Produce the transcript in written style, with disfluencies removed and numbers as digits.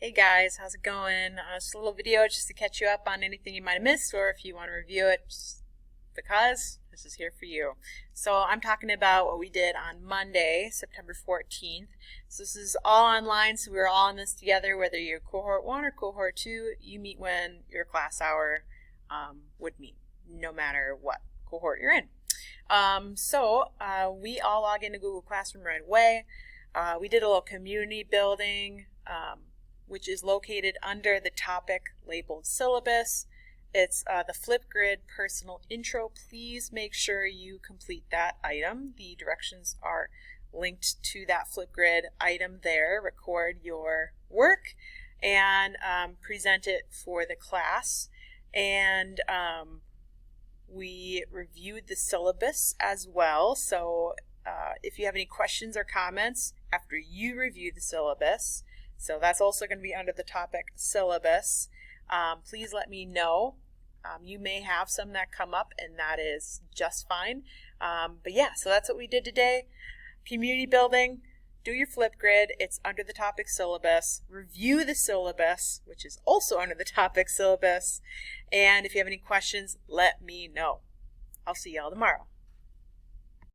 Hey guys, how's it going? Just a little video just to catch you up on anything you might have missed, or if you want to review it, just because this is here for you. So I'm talking about what we did on Monday, September 14th. So this is all online, so we're all in this together, whether you're cohort 1 or cohort 2, you meet when your class hour would meet, no matter what cohort you're in. We all log into Google Classroom right away. We did a little community building, which is located under the topic labeled syllabus. It's the Flipgrid personal intro. Please make sure you complete that item. The directions are linked to that Flipgrid item there. Record your work and present it for the class. And we reviewed the syllabus as well. So if you have any questions or comments after you review the syllabus, so that's also going to be under the topic syllabus, please let me know. You may have some that come up, and that is just fine. But yeah, so that's what we did today. Community building, do your Flipgrid. It's under the topic syllabus. Review the syllabus, which is also under the topic syllabus. And if you have any questions, let me know. I'll see y'all tomorrow.